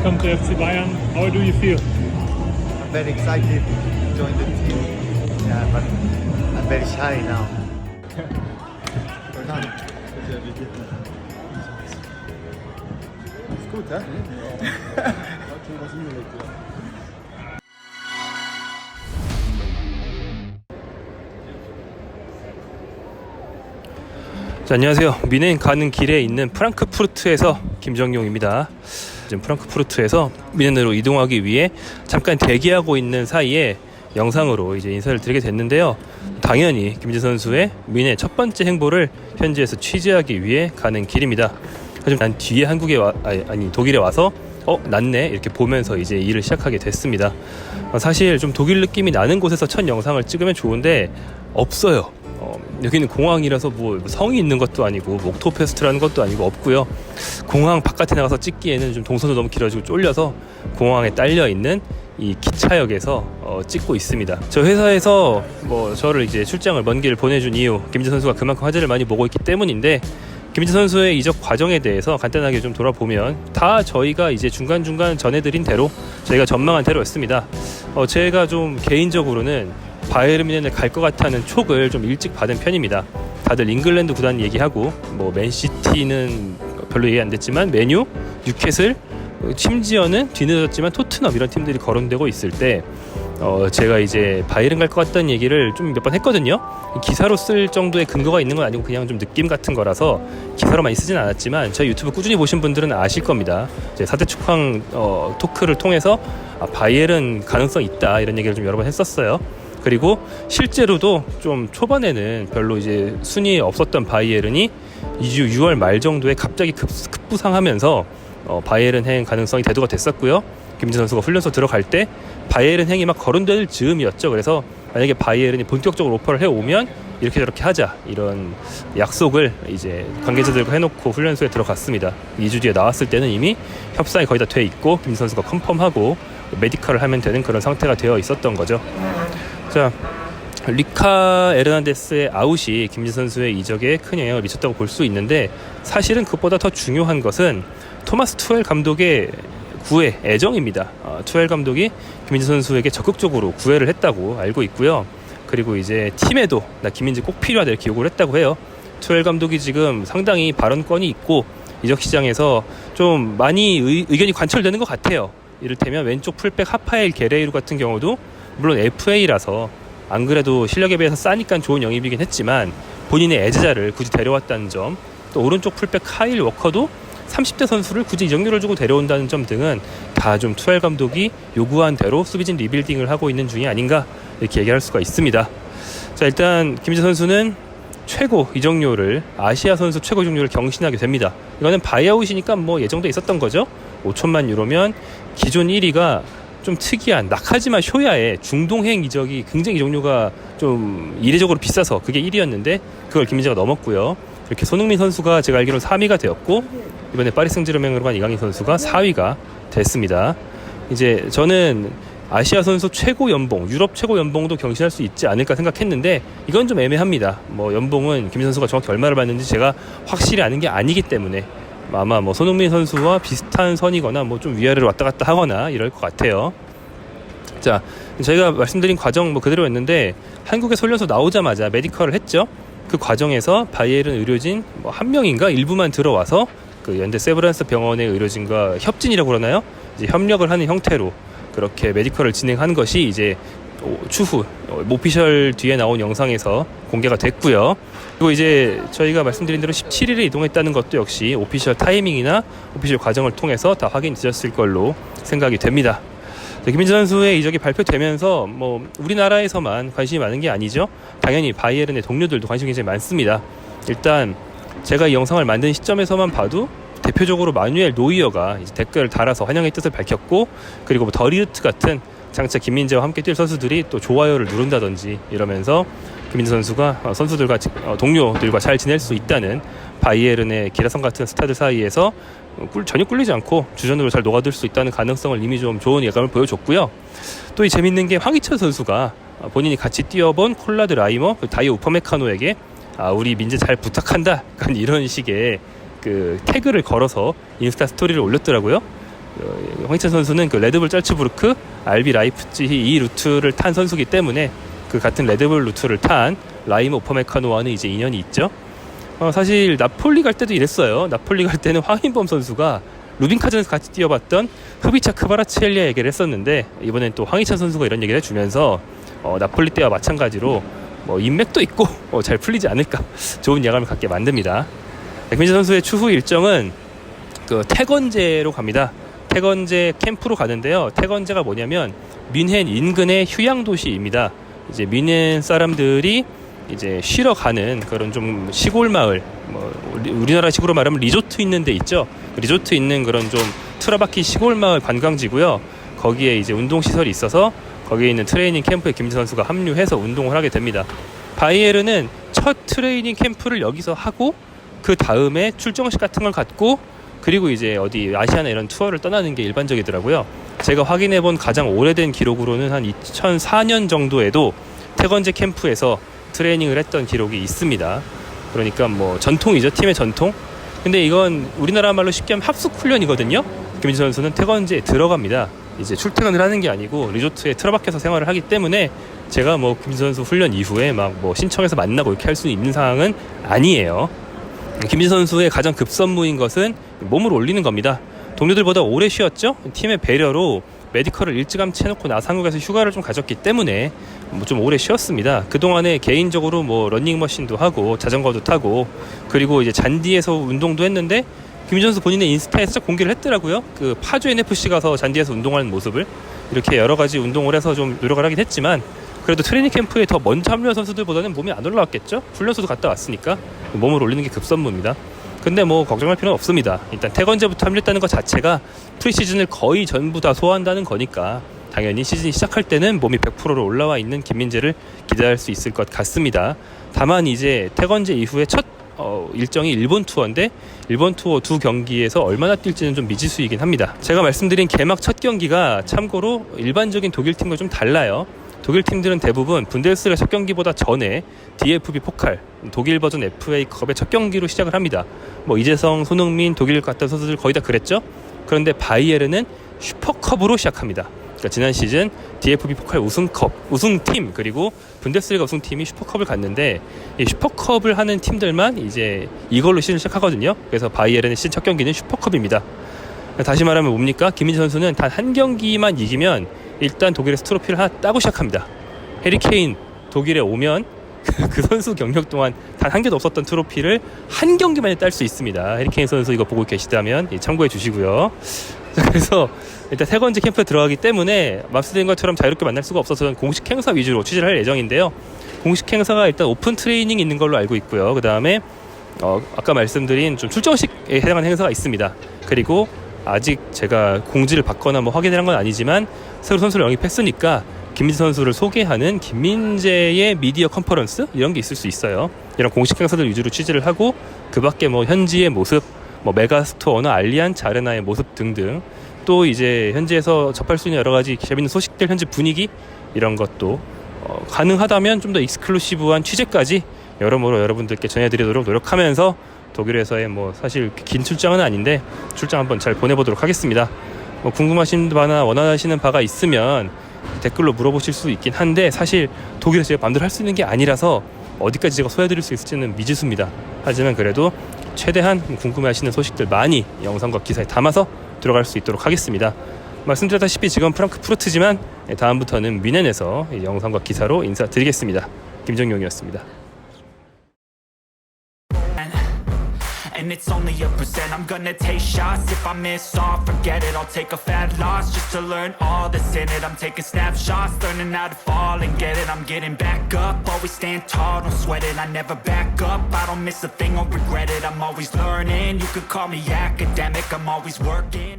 welcome to FC Bayern. How do you feel? I'm very excited to join the team, but I'm very shy now. Ist gut, hä? 자, 안녕하세요. 미넨 가는 길에 있는 프랑크푸르트에서 김정용입니다. 지금 프랑크푸르트에서 미넨으로 이동하기 위해 잠깐 대기하고 있는 사이에 영상으로 이제 인사를 드리게 됐는데요. 당연히 김민재 선수의 미넨 첫 번째 행보를 현지에서 취재하기 위해 가는 길입니다. 하지만 난 뒤에 한국에 독일에 와서 낫네 이렇게 보면서 이제 일을 시작하게 됐습니다. 사실 좀 독일 느낌이 나는 곳에서 첫 영상을 찍으면 좋은데 없어요. 여기는 공항이라서 뭐 성이 있는 것도 아니고 옥토페스트라는 것도 아니고 없고요. 공항 바깥에 나가서 찍기에는 좀 동선도 너무 길어지고 쫄려서 공항에 딸려 있는 이 기차역에서 찍고 있습니다. 저 회사에서 저를 이제 출장을 먼 길 보내준 이유, 김민재 선수가 그만큼 화제를 많이 보고 있기 때문인데, 김민재 선수의 이적 과정에 대해서 간단하게 좀 돌아보면 다 저희가 이제 중간중간 전해드린 대로, 저희가 전망한 대로였습니다. 제가 좀 개인적으로는 바이에른 뮌헨을 갈 것 같다는 촉을 좀 일찍 받은 편입니다. 다들 잉글랜드 구단 얘기하고 맨시티는 별로 얘기 안 됐지만 맨유, 뉴캐슬, 심지어는 뒤늦었지만 토트넘 이런 팀들이 거론되고 있을 때 제가 이제 바이에른 갈 것 같다는 얘기를 좀 몇 번 했거든요. 기사로 쓸 정도의 근거가 있는 건 아니고 그냥 좀 느낌 같은 거라서 기사로 많이 쓰진 않았지만 저희 유튜브 꾸준히 보신 분들은 아실 겁니다. 이제 4대 축황 토크를 통해서 바이에른 가능성 있다 이런 얘기를 좀 여러 번 했었어요. 그리고 실제로도 좀 초반에는 별로 이제 순위에 없었던 바이에른이 2주 6월 말 정도에 갑자기 급부상하면서 바이에른 행 가능성이 대두가 됐었고요. 김민재 선수가 훈련소 들어갈 때 바이에른 행이 막 거론될 즈음이었죠. 그래서 만약에 바이에른이 본격적으로 오퍼를 해오면 이렇게 저렇게 하자 이런 약속을 이제 관계자들과 해놓고 훈련소에 들어갔습니다. 2주 뒤에 나왔을 때는 이미 협상이 거의 다 돼 있고 김민재 선수가 컨펌하고 메디컬을 하면 되는 그런 상태가 되어 있었던 거죠. 자, 리카 에르난데스의 아웃이 김민재 선수의 이적에 큰 영향을 미쳤다고 볼 수 있는데, 사실은 그것보다 더 중요한 것은 토마스 투엘 감독의 구애, 애정입니다. 투엘 감독이 김민재 선수에게 적극적으로 구애를 했다고 알고 있고요. 그리고 이제 팀에도 나 김민재 꼭 필요하다 이렇게 요구를 했다고 해요. 투엘 감독이 지금 상당히 발언권이 있고 이적 시장에서 좀 많이 의견이 관철되는 것 같아요. 이를테면 왼쪽 풀백 하파엘 게레이루 같은 경우도 물론 FA라서 안 그래도 실력에 비해서 싸니까 좋은 영입이긴 했지만 본인의 애제자를 굳이 데려왔다는 점, 또 오른쪽 풀백 카일 워커도 30대 선수를 굳이 이적료를 주고 데려온다는 점 등은 다 좀 투엘 감독이 요구한 대로 수비진 리빌딩을 하고 있는 중이 아닌가 이렇게 얘기할 수가 있습니다. 자, 일단 김민재 선수는 최고 이적료를, 아시아 선수 최고 이적료를 경신하게 됩니다. 이거는 바이아웃이니까 예정돼 있었던 거죠. 5천만 유로면 기존 1위가 좀 특이한 나카지마 쇼야의 중동행 이적이 굉장히 이적료가 좀 이례적으로 비싸서 그게 1위였는데 그걸 김민재가 넘었고요. 이렇게 손흥민 선수가 제가 알기로는 3위가 되었고, 이번에 파리 생제르맹으로 간 이강인 선수가 4위가 됐습니다. 이제 저는 아시아 선수 최고 연봉, 유럽 최고 연봉도 경신할 수 있지 않을까 생각했는데 이건 좀 애매합니다. 연봉은 김민재 선수가 정확히 얼마를 받는지 제가 확실히 아는 게 아니기 때문에 아마 손흥민 선수와 비슷한 선이거나 좀 위아래로 왔다 갔다 하거나 이럴 것 같아요. 자, 저희가 말씀드린 과정 그대로였는데 한국에서 훈련소 나오자마자 메디컬을 했죠. 그 과정에서 바이에른 의료진 한 명인가 일부만 들어와서 그 연대 세브란스 병원의 의료진과 협진이라고 그러나요? 이제 협력을 하는 형태로 그렇게 메디컬을 진행한 것이 이제 추후 오피셜 뒤에 나온 영상에서 공개가 됐고요. 그리고 이제 저희가 말씀드린 대로 17일에 이동했다는 것도 역시 오피셜 타이밍이나 오피셜 과정을 통해서 다 확인되었을 걸로 생각이 됩니다. 김민재 선수의 이적이 발표되면서 우리나라에서만 관심이 많은 게 아니죠. 당연히 바이에른의 동료들도 관심이 굉장히 많습니다. 일단 제가 이 영상을 만든 시점에서만 봐도 대표적으로 마누엘 노이어가 이제 댓글을 달아서 환영의 뜻을 밝혔고, 그리고 더리우트 같은 장차 김민재와 함께 뛸 선수들이 또 좋아요를 누른다든지 이러면서 김민재 선수가 선수들과 동료들과 잘 지낼 수 있다는 바이에른의 기라성 같은 스타들 사이에서 전혀 꿀리지 않고 주전으로 잘 녹아들 수 있다는 가능성을 이미 좀 좋은 예감을 보여줬고요. 또 이 재밌는 게 황희찬 선수가 본인이 같이 뛰어본 콜라드 라이머, 다이오 우퍼메카노에게 우리 민재 잘 부탁한다, 약간 이런 식의 그 태그를 걸어서 인스타 스토리를 올렸더라고요. 황희찬 선수는 그 레드불 짤츠부르크, RB 라이프치히 이 루트를 탄 선수기 때문에 그 같은 레드불 루트를 탄 라이모 우퍼메카노와는 이제 인연이 있죠. 사실 나폴리 갈 때도 이랬어요. 나폴리 갈 때는 황인범 선수가 루빈카전에서 같이 뛰어봤던 흐비차 크바라치엘리아 얘기를 했었는데 이번엔 또 황희찬 선수가 이런 얘기를 해주면서 나폴리 때와 마찬가지로 인맥도 있고 잘 풀리지 않을까 좋은 예감을 갖게 만듭니다. 김민재 선수의 추후 일정은 그 태건제로 갑니다. 태건제 캠프로 가는데요. 태건제가 뭐냐면 뮌헨 인근의 휴양 도시입니다. 이제 뮌헨 사람들이 이제 쉬러 가는 그런 좀 시골 마을, 우리나라식으로 말하면 리조트 있는 데 있죠. 리조트 있는 그런 좀 틀어박힌 시골 마을 관광지고요. 거기에 이제 운동 시설이 있어서 거기에 있는 트레이닝 캠프에 김민재 선수가 합류해서 운동을 하게 됩니다. 바이에른은 첫 트레이닝 캠프를 여기서 하고 그 다음에 출정식 같은 걸 갖고 그리고 이제 어디 아시아나 이런 투어를 떠나는 게 일반적이더라고요. 제가 확인해본 가장 오래된 기록으로는 한 2004년 정도에도 태건제 캠프에서 트레이닝을 했던 기록이 있습니다. 그러니까 전통이죠. 팀의 전통. 근데 이건 우리나라 말로 쉽게 하면 합숙 훈련이거든요. 김민재 선수는 태건제에 들어갑니다. 이제 출퇴근을 하는 게 아니고 리조트에 틀어박혀서 생활을 하기 때문에 제가 김민재 선수 훈련 이후에 신청해서 만나고 이렇게 할 수 있는 상황은 아니에요. 김민재 선수의 가장 급선무인 것은 몸을 올리는 겁니다. 동료들보다 오래 쉬었죠. 팀의 배려로 메디컬을 일찌감치 해놓고 나서 한국에서 휴가를 좀 가졌기 때문에 좀 오래 쉬었습니다. 그동안에 개인적으로 러닝머신도 하고 자전거도 타고 그리고 이제 잔디에서 운동도 했는데 김민재 선수 본인의 인스타에서 공개를 했더라고요. 그 파주 NFC 가서 잔디에서 운동하는 모습을 이렇게 여러 가지 운동을 해서 좀 노력을 하긴 했지만 그래도 트레이닝 캠프에 더 먼저 합류한 선수들보다는 몸이 안 올라왔겠죠. 훈련소도 갔다 왔으니까 몸을 올리는 게 급선무입니다. 근데 걱정할 필요는 없습니다. 일단 태건제부터 합류했다는 것 자체가 프리시즌을 거의 전부 다 소화한다는 거니까 당연히 시즌이 시작할 때는 몸이 100%로 올라와 있는 김민재를 기대할 수 있을 것 같습니다. 다만 이제 태건제 이후에 첫 일정이 일본 투어인데 일본 투어 2경기에서 얼마나 뛸지는 좀 미지수이긴 합니다. 제가 말씀드린 개막 첫 경기가 참고로 일반적인 독일 팀과 좀 달라요. 독일 팀들은 대부분 분데스리가 첫 경기보다 전에 DFB 포칼, 독일 버전 FA컵의 첫 경기로 시작을 합니다. 이재성, 손흥민, 독일 갔던 선수들 거의 다 그랬죠. 그런데 바이에른은 슈퍼컵으로 시작합니다. 그러니까 지난 시즌 DFB 포칼 우승팀 그리고 분데스리가 우승팀이 슈퍼컵을 갔는데 이 슈퍼컵을 하는 팀들만 이제 이걸로 시즌을 시작하거든요. 그래서 바이에른의 시즌 첫 경기는 슈퍼컵입니다. 다시 말하면 뭡니까? 김민재 선수는 단 한 경기만 이기면 일단 독일에서 트로피를 하나 따고 시작합니다. 해리 케인 독일에 오면 그 선수 경력 동안 단 한 개도 없었던 트로피를 한 경기만에 딸 수 있습니다. 해리 케인 선수 이거 보고 계시다면 참고해 주시고요. 그래서 일단 세 번째 캠프에 들어가기 때문에 말씀드린 것처럼 자유롭게 만날 수가 없어서 저는 공식 행사 위주로 취재를 할 예정인데요. 공식 행사가 일단 오픈 트레이닝이 있는 걸로 알고 있고요. 그 다음에 아까 말씀드린 좀 출정식에 해당하는 행사가 있습니다. 그리고 아직 제가 공지를 받거나 확인을 한 건 아니지만 새로 선수를 영입했으니까 김민재 선수를 소개하는 김민재의 미디어 컨퍼런스 이런 게 있을 수 있어요. 이런 공식 행사들 위주로 취재를 하고 그 밖에 현지의 모습, 메가스토어나 알리안츠 아레나의 모습 등등 또 이제 현지에서 접할 수 있는 여러 가지 재밌는 소식들, 현지 분위기 이런 것도 가능하다면 좀 더 익스클루시브한 취재까지 여러모로 여러분들께 전해드리도록 노력하면서 독일에서의 사실 긴 출장은 아닌데 출장 한번 잘 보내보도록 하겠습니다. 궁금하신 바나 원하시는 바가 있으면 댓글로 물어보실 수 있긴 한데 사실 독일에서 제가 마음대로 할 수 있는 게 아니라서 어디까지 제가 소개해드릴 수 있을지는 미지수입니다. 하지만 그래도 최대한 궁금해하시는 소식들 많이 영상과 기사에 담아서 들어갈 수 있도록 하겠습니다. 말씀드렸다시피 지금 프랑크푸르트지만 다음부터는 뮌헨에서 영상과 기사로 인사드리겠습니다. 김정용이었습니다. And it's only a percent. I'm gonna take shots. If I miss all, forget it. I'll take a fat loss just to learn all that's in it. I'm taking snapshots, learning how to fall and get it. I'm getting back up, always stand tall, don't sweat it. I never back up, I don't miss a thing or regret it. I'm always learning, you could call me academic. I'm always working.